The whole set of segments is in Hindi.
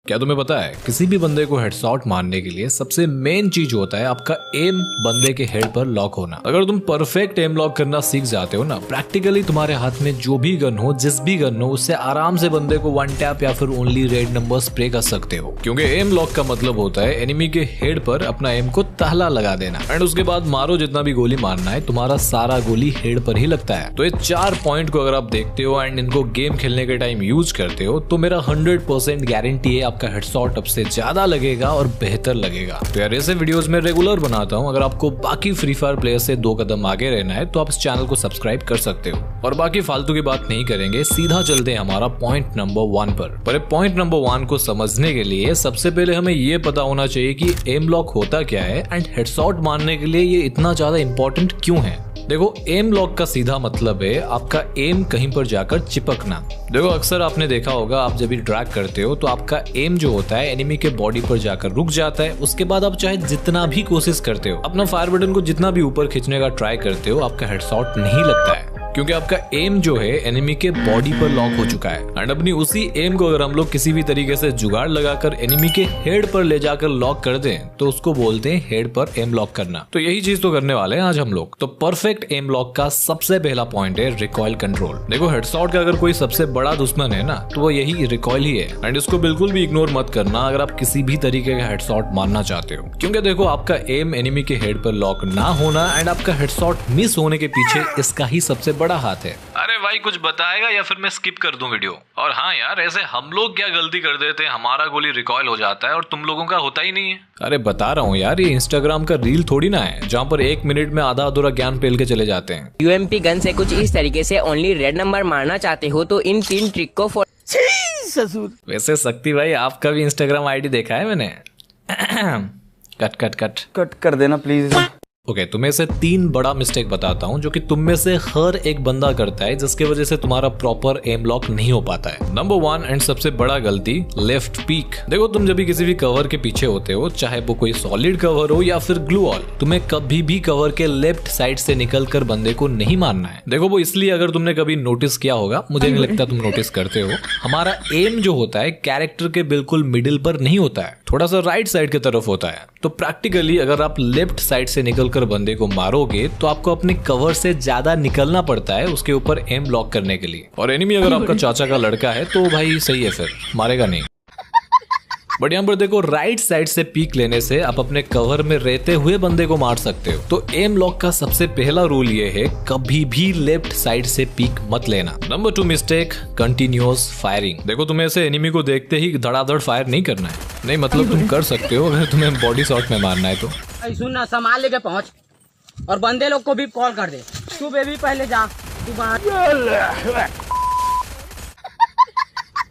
क्या तुम्हें पता है किसी भी बंदे को हेडशॉट मारने के लिए सबसे मेन चीज होता है आपका एम बंदे के हेड पर लॉक होना। अगर तुम परफेक्ट एम लॉक करना सीख जाते हो ना, प्रैक्टिकली तुम्हारे हाथ में जो भी गन हो, जिस भी गन हो, उससे आराम से बंदे को वन टैप या फिर ओनली रेड नंबर स्प्रे कर सकते हो। क्योंकि एम लॉक का मतलब होता है एनिमी के हेड पर अपना एम को ताला लगा देना एंड उसके बाद मारो जितना भी गोली मारना है, तुम्हारा सारा गोली हेड पर ही लगता है। तो ये 4 पॉइंट को अगर आप देखते हो एंड इनको गेम खेलने के टाइम यूज करते हो तो मेरा 100% गारंटी है आपका हेडशॉट अब से ज्यादा लगेगा और बेहतर लगेगा। तो यार ऐसे वीडियोस में रेगुलर बनाता हूँ। अगर आपको बाकी फ्री फायर प्लेयर से 2 कदम आगे रहना है तो आप इस चैनल को सब्सक्राइब कर सकते हो। और बाकी फालतू की बात नहीं करेंगे, सीधा चलते हैं हमारा पॉइंट नंबर 1 पर पॉइंट नंबर 1 को समझने के लिए सबसे पहले हमें ये पता होना चाहिए कि एम लॉक होता क्या है एंड हेडशॉट मारने के लिए ये इतना ज्यादा इंपॉर्टेंट क्यों है। देखो, एम लॉक का सीधा मतलब है आपका एम कहीं पर जाकर चिपकना। देखो, अक्सर आपने देखा होगा आप जब भी ड्रैग करते हो तो आपका एम जो होता है एनिमी के बॉडी पर जाकर रुक जाता है। उसके बाद आप चाहे जितना भी कोशिश करते हो, अपना फायर बटन को जितना भी ऊपर खींचने का ट्राई करते हो, आपका हेडशॉट नहीं लगता है क्योंकि आपका एम जो है एनिमी के बॉडी पर लॉक हो चुका है। एंड अपनी उसी एम को अगर हम लोग किसी भी तरीके से जुगाड़ लगाकर एनिमी के हेड पर ले जाकर लॉक कर दें तो उसको बोलते हैं हेड पर एम लॉक करना। तो यही चीज तो करने वाले हैं आज हम लोग। तो परफेक्ट एम लॉक का सबसे पहला पॉइंट है रिकॉइल कंट्रोल। देखो, हेडशॉट का अगर कोई सबसे बड़ा दुश्मन है ना तो वो यही रिकॉइल ही है एंड इसको बिल्कुल भी इग्नोर मत करना अगर आप किसी भी तरीके का हेडशॉट मारना चाहते हो। क्योंकि देखो, आपका एम एनिमी के हेड पर लॉक ना होना एंड आपका हेडशॉट मिस होने के पीछे इसका ही सबसे बड़ा हाथ है। अरे भाई, कुछ बताएगा या फिर मैं स्किप कर दूं वीडियो? और हाँ यार, ऐसे हम लोग क्या गलती कर देते हैं, हमारा गोली रिकॉइल हो जाता है और तुम लोगों का होता ही नहीं है। अरे बता रहा हूँ यार, ये इंस्टाग्राम का रील थोड़ी ना है जहाँ पर 1 मिनट में आधा अधूरा ज्ञान पेल के चले जाते हैं। यूएमपी गन से कुछ इस तरीके से ओनली रेड नंबर मारना चाहते हो तो इन 3 ट्रिक को ससुर। वैसे शक्ति भाई, आपका भी इंस्टाग्राम आईडी देखा है मैंने। कट कर देना प्लीज। ओके, तुम्हें से 3 बड़ा मिस्टेक बताता हूँ जो कि तुम में से हर एक बंदा करता है, जिसके वजह से तुम्हारा प्रॉपर एम लॉक नहीं हो पाता है। नंबर 1 एंड सबसे बड़ा गलती, लेफ्ट पीक। देखो, तुम जब भी किसी भी कवर के पीछे होते हो, चाहे वो कोई सॉलिड कवर हो या फिर ग्लू वॉल, तुम्हें कभी भी कवर के लेफ्ट साइड से निकलकर बंदे को नहीं मारना है। देखो, वो इसलिए, अगर तुमने कभी नोटिस किया होगा, मुझे नहीं लगता तुम नोटिस करते हो, हमारा एम जो होता है कैरेक्टर के बिल्कुल मिडिल पर नहीं होता है, थोड़ा सा राइट साइड की तरफ होता है। तो प्रैक्टिकली अगर आप लेफ्ट साइड से निकलकर बंदे को मारोगे तो आपको अपने कवर से ज्यादा निकलना पड़ता है उसके ऊपर एम लॉक करने के लिए। और एनिमी अगर आपका चाचा का लड़का है तो भाई सही है, फिर मारेगा नहीं। बट यहाँ पर देखो, राइट साइड से पीक लेने से आप अपने कवर में रहते हुए बंदे को मार सकते हो। तो एम लॉक का सबसे पहला रूल ये है, कभी भी लेफ्ट साइड से पीक मत लेना। Number 2 mistake, continuous firing. देखो, तुम्हें ऐसे एनिमी को देखते ही धड़ाधड़ फायर नहीं करना है। नहीं, मतलब तुम कर सकते हो अगर तुम्हें बॉडी शॉट में मारना है तो। सुन ना, सामान लेके पहुंच और बंदे लोग को भी कॉल कर दे। तू बेबी पहले जा, तू बाहर।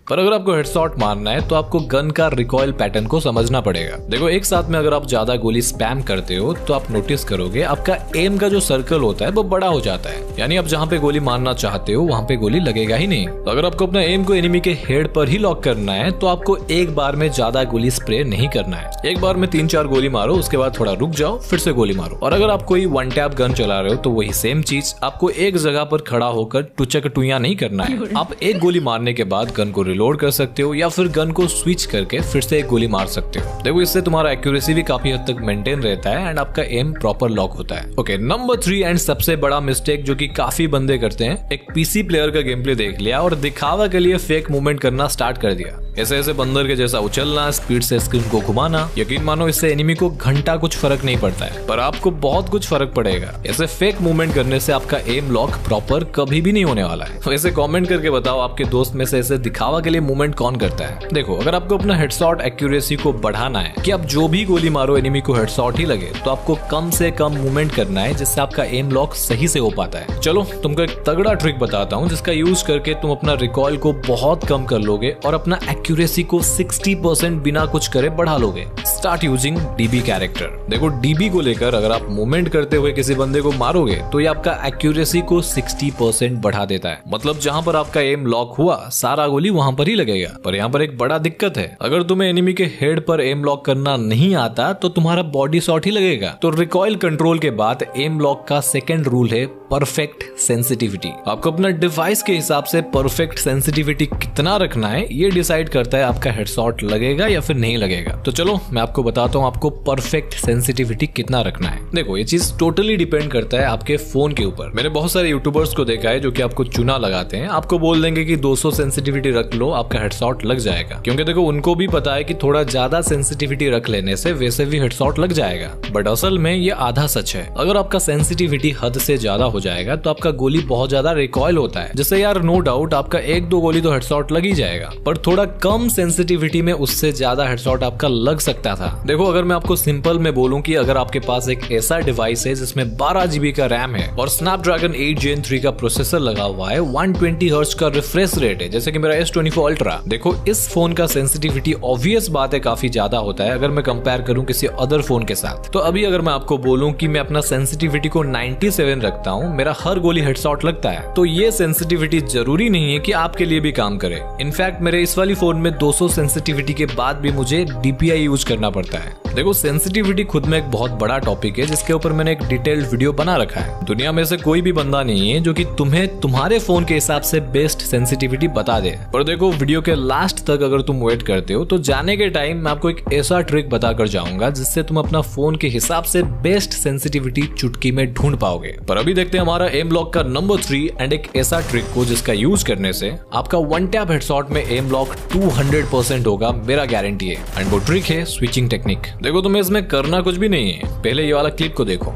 पर अगर आपको हेडशॉट मारना है तो आपको गन का रिकॉइल पैटर्न को समझना पड़ेगा। देखो, एक साथ में अगर आप ज्यादा गोली स्पैम करते हो तो आप नोटिस करोगे आपका एम का जो सर्कल होता है वो बड़ा हो जाता है। यानी आप जहाँ पे गोली मारना चाहते हो वहाँ पे गोली लगेगा ही नहीं। तो अगर आपको अपना एम को एनिमी के हेड पर ही लॉक करना है तो आपको एक बार में ज्यादा गोली स्प्रे नहीं करना है। एक बार में 3-4 गोली मारो, उसके बाद थोड़ा रुक जाओ, फिर से गोली मारो। और अगर आप कोई वन टैप गन चला रहे हो तो वही सेम चीज, आपको एक जगह पर खड़ा होकर टुचक टुइया नहीं करना है। आप एक गोली मारने के बाद गन को रिलोड कर सकते हो या फिर गन को स्विच करके फिर से एक गोली मार सकते हो। देखो, इससे तुम्हारा एक्यूरेसी भी काफी हद तक मेंटेन रहता है एंड आपका एम प्रॉपर लॉक होता है। ओके, नंबर 3 एंड सबसे बड़ा मिस्टेक जो कि काफी बंदे करते हैं, एक पीसी प्लेयर का गेम प्ले देख लिया और दिखावा के लिए फेक मूवमेंट करना स्टार्ट कर दिया। ऐसे ऐसे बंदर के जैसा उछलना, स्पीड से स्क्रीन को घुमाना। यकीन मानो, इससे एनिमी को घंटा कुछ फर्क नहीं पड़ता है, पर आपको बहुत कुछ फर्क पड़ेगा। ऐसे फेक मूवमेंट करने से आपका एम लॉक प्रॉपर कभी भी नहीं होने वाला है। वैसे कमेंट करके बताओ, आपके दोस्त में से ऐसे दिखावा के लिए मूवमेंट कौन करता है? देखो, अगर आपको अपना हेडशॉट एक्यूरेसी को बढ़ाना है कि आप जो भी गोली मारो एनिमी को हेडशॉट ही लगे, तो आपको कम से कम मूवमेंट करना है जिससे आपका एम लॉक सही से हो पाता है। चलो, तुमको एक तगड़ा ट्रिक बताता हूँ जिसका यूज करके तुम अपना रिकॉइल को बहुत कम कर लोगे और अपना एक्यूरेसी को 60% बिना कुछ करे बढ़ा लोगे। Start using dB character. देखो, डीबी को लेकर अगर आप मूवमेंट करते हुए किसी बंदे को मारोगे तो ये आपका एक्यूरेसी को 60% बढ़ा देता है। मतलब जहां पर आपका एम लॉक हुआ, सारा गोली वहां पर ही लगेगा। पर यहाँ पर एक बड़ा दिक्कत है, अगर तुम्हें एनिमी के हेड पर एम लॉक करना नहीं आता तो तुम्हारा बॉडी शॉट ही लगेगा। तो रिकॉइल कंट्रोल के बाद एम लॉक का सेकंड रूल है परफेक्ट सेंसिटिविटी। आपको अपना डिवाइस के हिसाब से परफेक्ट सेंसिटिविटी कितना रखना है ये डिसाइड करता है आपका हेडशॉट लगेगा या फिर नहीं लगेगा। तो चलो मैं आपको बताता हूँ आपको परफेक्ट सेंसिटिविटी कितना रखना है। देखो ये चीज टोटली डिपेंड करता है आपके फोन के ऊपर। मैंने बहुत सारे यूट्यूबर्स को देखा है जो कि आपको चुना लगाते हैं, आपको बोल देंगे कि 200 सेंसिटिविटी रख लो आपका हेडशॉट लग जाएगा, क्योंकि देखो उनको भी पता है कि थोड़ा ज्यादा सेंसिटिविटी रख लेने से वैसे भी हेडशॉट लग जाएगा। बट असल में ये आधा सच है। अगर आपका सेंसिटिविटी हद से ज्यादा हो जाएगा तो आपका गोली बहुत ज्यादा रिकॉइल होता है, जिससे यार नो डाउट आपका 1-2 गोली तो हेडशॉट लग ही जाएगा, पर थोड़ा कम सेंसिटिविटी में उससे ज्यादा हेडशॉट आपका लग सकता था। देखो अगर मैं आपको सिंपल में बोलूं कि अगर आपके पास एक ऐसा डिवाइस है जिसमें 12 GB का रैम है और स्नैपड्रैगन 8 Gen 3 का प्रोसेसर लगा हुआ है, 120 हर्ट्ज का रिफ्रेश रेट है जैसे कि मेरा S24 Ultra, देखो इस फोन का सेंसिटिविटी ऑब्वियस बात है काफी ज्यादा होता है अगर मैं कंपेयर करूं किसी अदर फोन के साथ। तो अभी अगर मैं आपको बोलूं कि मैं अपना सेंसिटिविटी को 97 रखता हूं, मेरा हर गोली हेडशॉट लगता है, तो ये सेंसिटिविटी जरूरी नहीं है कि आपके लिए भी काम करे। इनफैक्ट मेरे इस वाली फोन में 200 सेंसिटिविटी के बाद भी मुझे DPI यूज करना पड़ता है। देखो सेंसिटिविटी खुद में एक बहुत बड़ा टॉपिक है जिसके ऊपर मैंने एक डिटेल्ड वीडियो बना रखा है। दुनिया में से कोई भी बंदा नहीं है जो कि तुम्हें तुम्हारे फोन के हिसाब से बेस्ट सेंसिटिविटी बता दे। पर देखो वीडियो के लास्ट तक अगर तुम वेट करते हो तो जाने के टाइम मैं आपको एक ऐसा ट्रिक बताकर जाऊंगा जिससे तुम अपना फोन के हिसाब से बेस्ट सेंसिटिविटी चुटकी में ढूंढ पाओगे। पर अभी देखते हैं हमारा एम लॉक का नंबर 3 एंड एक ऐसा ट्रिक को जिसका यूज करने से आपका वन टैप हेडशॉट में एम लॉक 200% होगा, मेरा गारंटी है। एंड वो ट्रिक है स्विचिंग टेक्निक। देखो तुम्हें इसमें करना कुछ भी नहीं है, पहले ये वाला क्लिप को देखो।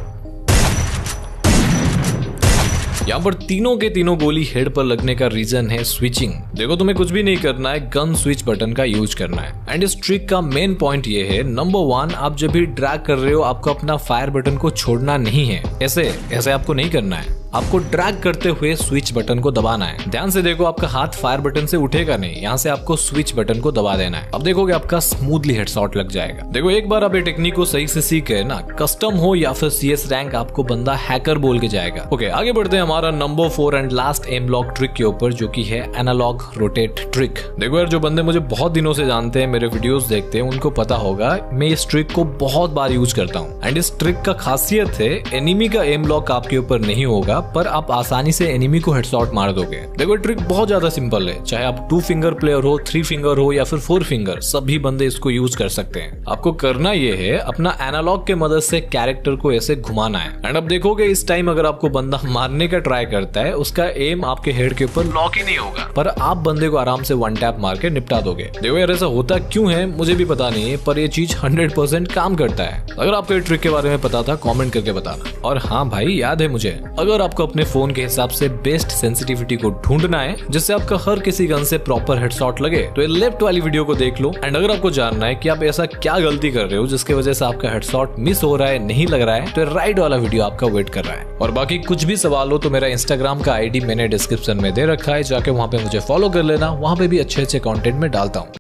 यहाँ पर तीनों के तीनों गोली हेड पर लगने का रीजन है स्विचिंग। देखो तुम्हें कुछ भी नहीं करना है, गन स्विच बटन का यूज करना है। एंड इस ट्रिक का मेन पॉइंट ये है, नंबर 1 आप जब भी ड्रैग कर रहे हो आपको अपना फायर बटन को छोड़ना नहीं है। ऐसे आपको नहीं करना है, आपको ड्रैग करते हुए स्विच बटन को दबाना है। ध्यान से देखो आपका हाथ फायर बटन से उठेगा नहीं, यहाँ से आपको स्विच बटन को दबा देना है। अब देखोगे आपका स्मूथली हेडशॉट लग जाएगा। देखो एक बार आप ये टेक्निक को सही से सीख गए ना, कस्टम हो या फिर CS रैंक आपको बंदा हैकर बोल के जाएगा। ओके आगे बढ़ते हैं हमारा number 4 and last M lock trick के ऊपर, जो की है एनालॉग रोटेट ट्रिक। देखो यार जो बंदे मुझे बहुत दिनों से जानते हैं, मेरे वीडियोस देखते हैं, उनको पता होगा मैं इस ट्रिक को बहुत बार यूज करता हूँ। एंड इस ट्रिक का खासियत है एनिमी का एम लॉक आपके ऊपर नहीं होगा पर आप आसानी से एनिमी को हेडशॉट मार दोगे। देखो ट्रिक बहुत ज्यादा सिंपल है, चाहे आप 2 फिंगर प्लेयर हो, 3 फिंगर हो या फिर 4 फिंगर, सभी बंदे इसको यूज कर सकते हैं। आपको करना ये है अपना एनालॉग के मदद से कैरेक्टर को ऐसे घुमाना है। एंड अब देखोगे इस टाइम अगर आपको बंदा मारने का ट्राई करता है उसका एम आपके हेड के ऊपर लॉक ही नहीं होगा, पर आप बंदे को आराम से वन टैप मार के निपटा दोगे। देखो यार ऐसा होता क्यों है मुझे भी पता नहीं है, पर ये चीज 100% काम करता है। अगर आपको ये ट्रिक के बारे में पता था कमेंट करके बताना। और हाँ भाई याद है मुझे, अगर आपको अपने फोन के हिसाब से बेस्ट सेंसिटिविटी को ढूंढना है जिससे आपका हर किसी गन से प्रॉपर हेडशॉट लगे, तो ये लेफ्ट वाली वीडियो को देख लो। एंड अगर आपको जानना है कि आप ऐसा क्या गलती कर रहे हो जिसकी वजह से आपका हेडशॉट मिस हो रहा है, नहीं लग रहा है, तो राइट वाला वीडियो आपका वेट कर रहा है। और बाकी कुछ भी सवाल हो तो मेरा इंस्टाग्राम का ID मैंने डिस्क्रिप्शन में दे रखा है, जाके वहाँ पे मुझे फॉलो कर लेना, वहाँ पे भी अच्छे कंटेंट में डालता हूँ।